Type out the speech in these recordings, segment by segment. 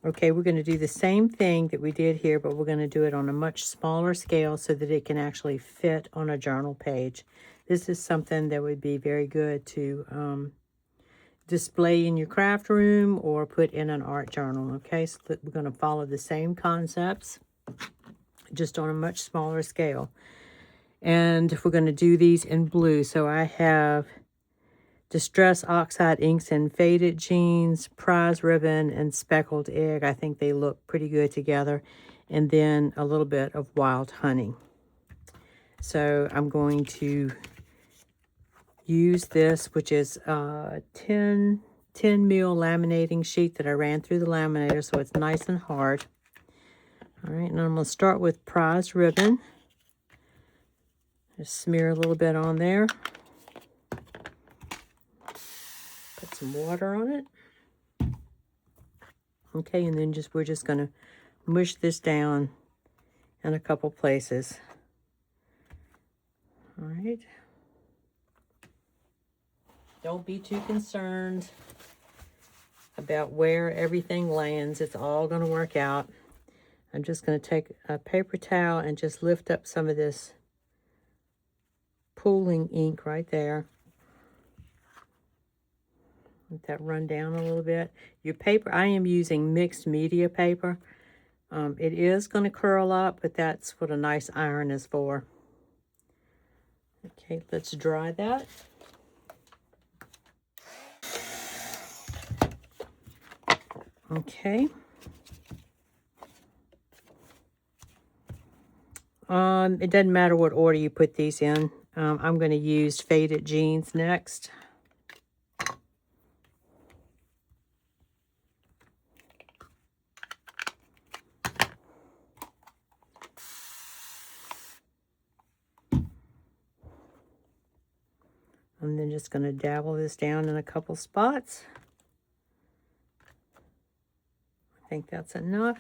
Okay, we're going to do the same thing that we did here, but we're going to do it on a much smaller scale so that it can actually fit on a journal page. This is something that would be very good to display in your craft room or put in an art journal. Okay, so we're going to follow the same concepts, just on a much smaller scale. And we're going to do these in blue. So I have Distress Oxide Inks and Faded Jeans, Prize Ribbon, and Speckled Egg. I think they look pretty good together. And then a little bit of Wild Honey. So I'm going to use this, which is 10 mil laminating sheet that I ran through the laminator, so it's nice and hard. All right, and I'm going to start with Prize Ribbon. Just smear a little bit on there. Put some water on it. Okay, and then we're just going to mush this down in a couple places. All right. Don't be too concerned about where everything lands. It's all going to work out. I'm just going to take a paper towel and just lift up some of this pooling ink right there. Let that run down a little bit. Your paper, I am using mixed media paper. It is going to curl up, but that's what a nice iron is for. Okay, let's dry that. Okay. It doesn't matter what order you put these in. I'm going to use Faded Jeans next. I'm then just going to dabble this down in a couple spots. I think that's enough.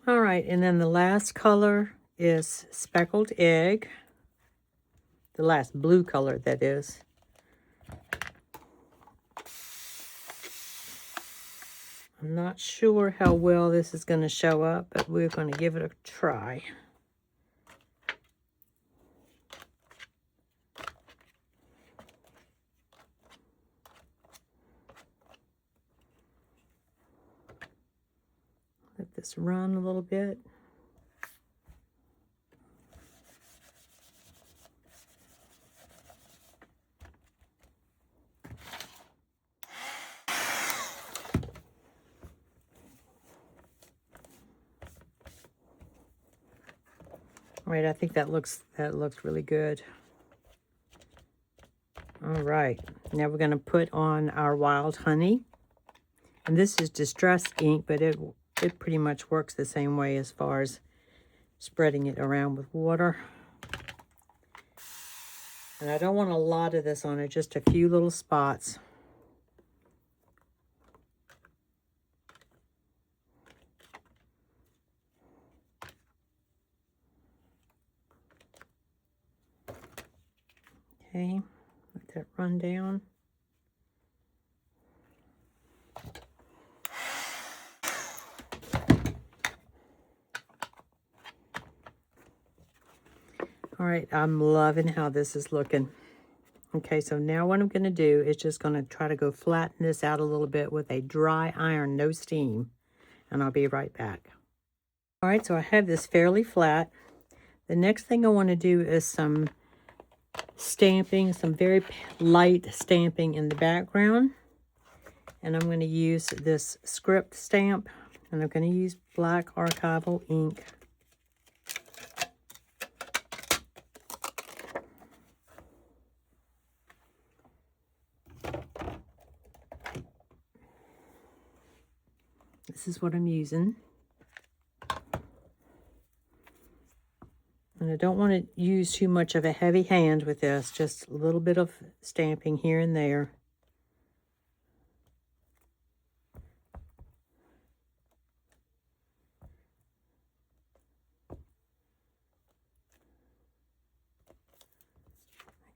All right, and then the last color is Speckled Egg. The last blue color, that is. I'm not sure how well this is going to show up, but we're going to give it a try. Let this run a little bit. All right, I think that looks really good. All right, now we're going to put on our Wild Honey. And this is Distress ink, but it pretty much works the same way as far as spreading it around with water. And I don't want a lot of this on it, just a few little spots. Okay, let that run down. All right, I'm loving how this is looking. Okay, so now what I'm going to do is just going to try to go flatten this out a little bit with a dry iron, no steam, and I'll be right back. All right, so I have this fairly flat. The next thing I want to do is some stamping, some very light stamping in the background. And I'm going to use this script stamp, and I'm going to use black archival ink. This is what I'm using. And I don't want to use too much of a heavy hand with this, just a little bit of stamping here and there.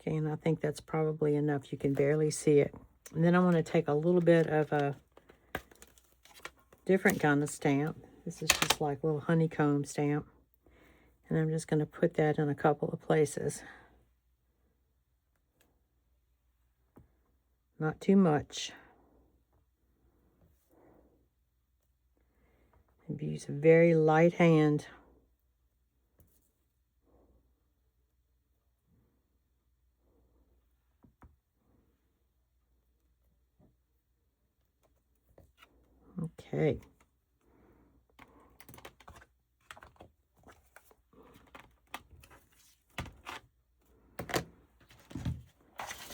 Okay, and I think that's probably enough. You can barely see it. And then I want to take a little bit of a different kind of stamp. This is just like a little honeycomb stamp. And I'm just going to put that in a couple of places. Not too much. And use a very light hand. Okay.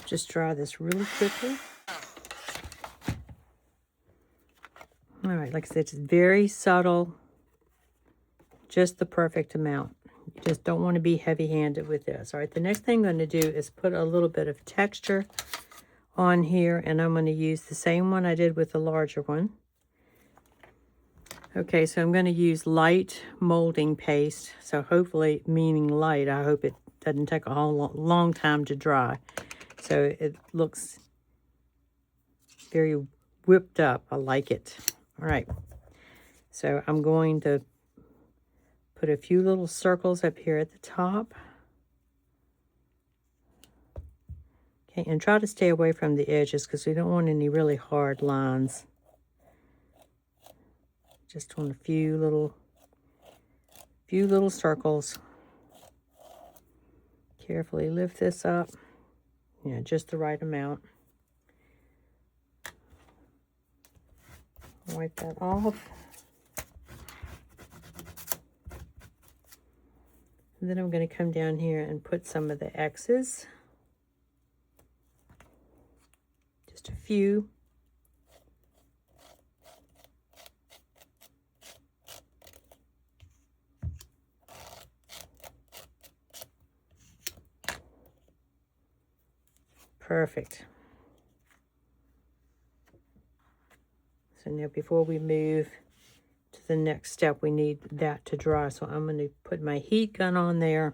Just dry this really quickly. All right, like I said, it's very subtle, just the perfect amount. You just don't want to be heavy-handed with this. All right, the next thing I'm going to do is put a little bit of texture on here, and I'm going to use the same one I did with the larger one. Okay, so I'm going to use light molding paste. So hopefully, meaning light, I hope it doesn't take a whole long time to dry. So it looks very whipped up. I like it. All right, so I'm going to put a few little circles up here at the top. Okay, and try to stay away from the edges because we don't want any really hard lines. Just want a few little circles. Carefully lift this up. Yeah, just the right amount. Wipe that off. And then I'm going to come down here and put some of the X's. Just a few. Perfect. So now before we move to the next step, we need that to dry. So I'm going to put my heat gun on there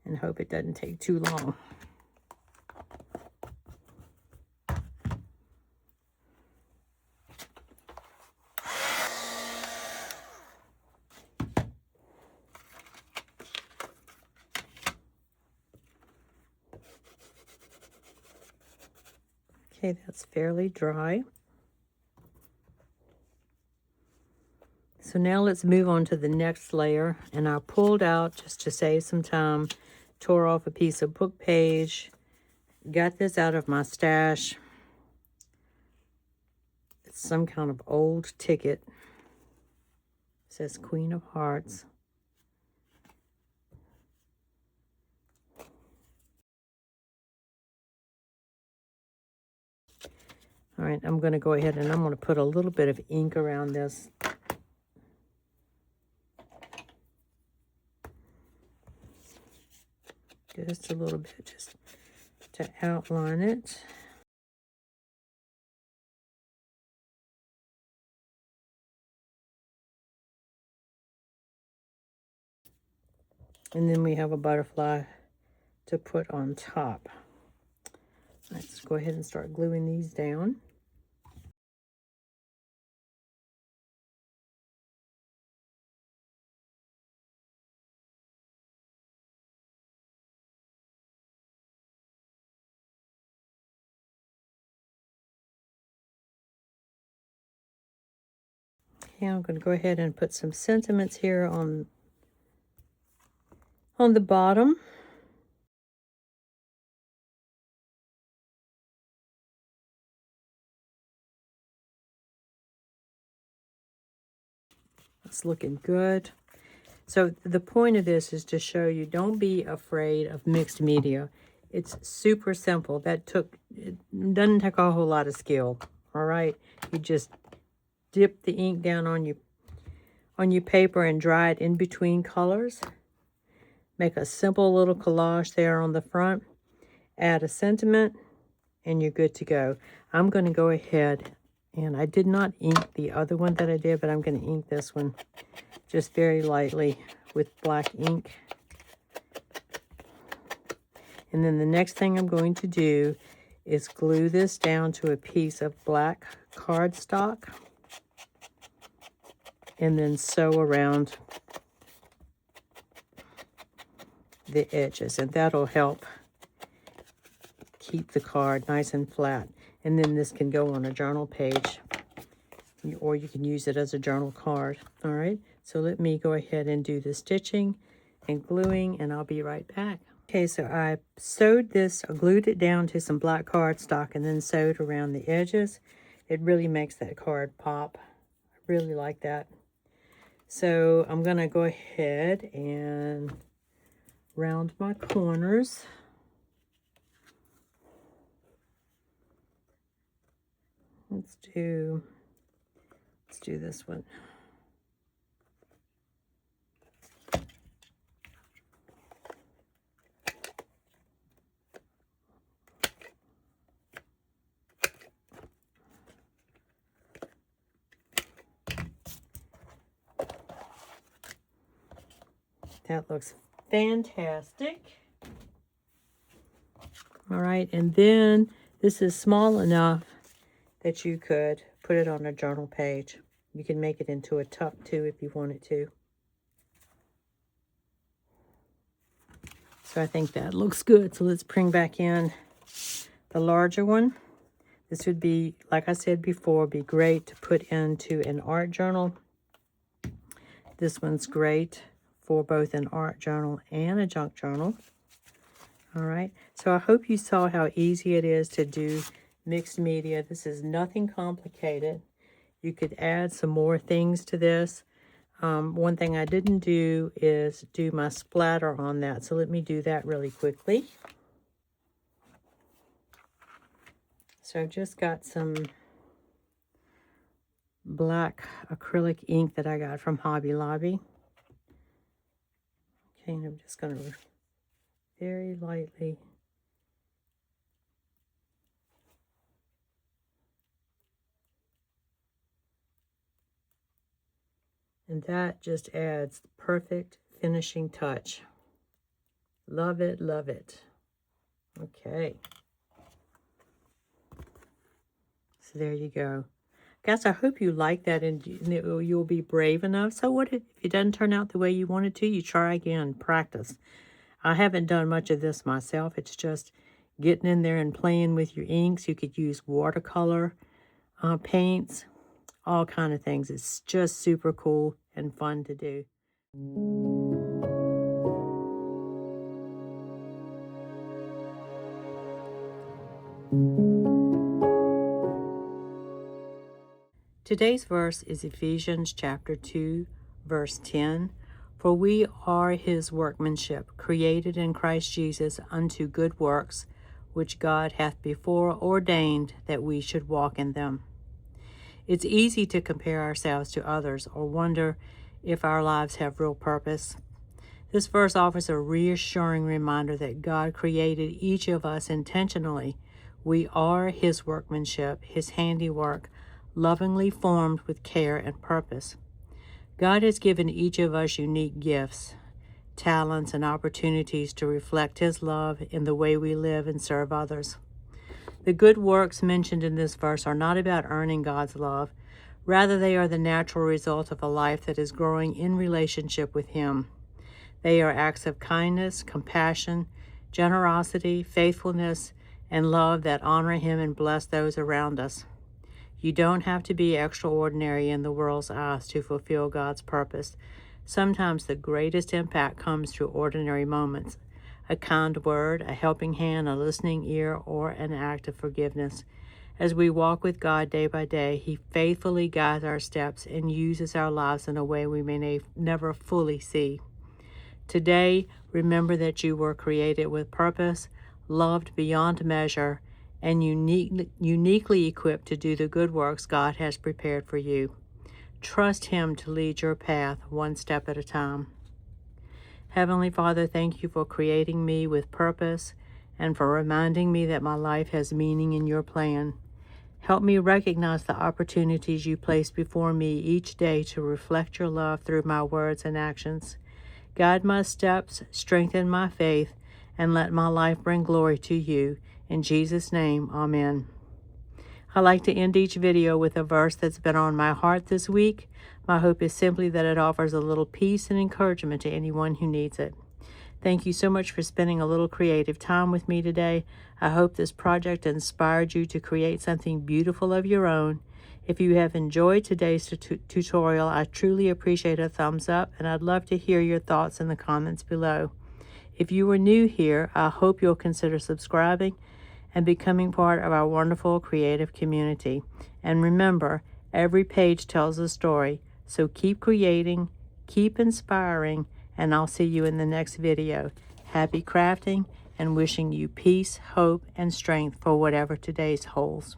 and hope it doesn't take too long. Okay, that's fairly dry. So now let's move on to the next layer. And I pulled out, just to save some time, tore off a piece of book page, got this out of my stash. It's some kind of old ticket. It says Queen of Hearts. All right, I'm going to go ahead and I'm going to put a little bit of ink around this. Just a little bit, just to outline it. And then we have a butterfly to put on top. Let's go ahead and start gluing these down. Okay, I'm going to go ahead and put some sentiments here on the bottom. It's looking good. So the point of this is to show you, don't be afraid of mixed media. It's super simple. It doesn't take a whole lot of skill. All right, you just dip the ink down on your paper and dry it in between colors. Make a simple little collage there on the front. Add a sentiment, and you're good to go. I'm going to go ahead, and I did not ink the other one that I did, but I'm going to ink this one just very lightly with black ink. And then the next thing I'm going to do is glue this down to a piece of black cardstock and then sew around the edges, and that'll help keep the card nice and flat. And then this can go on a journal page, or you can use it as a journal card. All right, so let me go ahead and do the stitching and gluing, and I'll be right back. Okay, so I sewed this, I glued it down to some black cardstock and then sewed around the edges. It really makes that card pop. I really like that. So I'm going to go ahead and round my corners. Let's do this one. That looks fantastic. All right, and then this is small enough that you could put it on a journal page. You can make it into a tuck too if you wanted to. So I think that looks good. So let's bring back in the larger one. This would be, like I said before, be great to put into an art journal. This one's great for both an art journal and a junk journal. All right, so I hope you saw how easy it is to do mixed media. This is nothing complicated. You could add some more things to this. One thing I didn't do is do my splatter on that, so let me do that really quickly. So I've just got some black acrylic ink that I got from Hobby Lobby. Okay, and I'm just going to very lightly and that just adds the perfect finishing touch. Love it, love it. Okay. So there you go. Guys, I hope you like that and you'll be brave enough. So what if it doesn't turn out the way you wanted to? You try again, practice. I haven't done much of this myself. It's just getting in there and playing with your inks. You could use watercolor paints, all kind of things. It's just super cool and fun to do. Today's verse is Ephesians chapter 2, verse 10. For we are his workmanship, created in Christ Jesus unto good works, which God hath before ordained that we should walk in them. It's easy to compare ourselves to others or wonder if our lives have real purpose. This verse offers a reassuring reminder that God created each of us intentionally. We are his workmanship, his handiwork, lovingly formed with care and purpose. God has given each of us unique gifts, talents, and opportunities to reflect his love in the way we live and serve others. The good works mentioned in this verse are not about earning God's love. Rather, they are the natural result of a life that is growing in relationship with him. They are acts of kindness, compassion, generosity, faithfulness, and love that honor him and bless those around us. You don't have to be extraordinary in the world's eyes to fulfill God's purpose. Sometimes the greatest impact comes through ordinary moments. A kind word, a helping hand, a listening ear, or an act of forgiveness. As we walk with God day by day, he faithfully guides our steps and uses our lives in a way we may never fully see. Today, remember that you were created with purpose, loved beyond measure, and uniquely equipped to do the good works God has prepared for you. Trust him to lead your path one step at a time. Heavenly Father, thank you for creating me with purpose and for reminding me that my life has meaning in your plan. Help me recognize the opportunities you place before me each day to reflect your love through my words and actions. Guide my steps, strengthen my faith, and let my life bring glory to you. In Jesus' name, amen. I like to end each video with a verse that's been on my heart this week. My hope is simply that it offers a little peace and encouragement to anyone who needs it. Thank you so much for spending a little creative time with me today. I hope this project inspired you to create something beautiful of your own. If you have enjoyed today's tutorial, I truly appreciate a thumbs up, and I'd love to hear your thoughts in the comments below. If you are new here, I hope you'll consider subscribing and becoming part of our wonderful creative community. And remember, every page tells a story, so keep creating, keep inspiring, and I'll see you in the next video. Happy crafting, and wishing you peace, hope, and strength for whatever today's holds.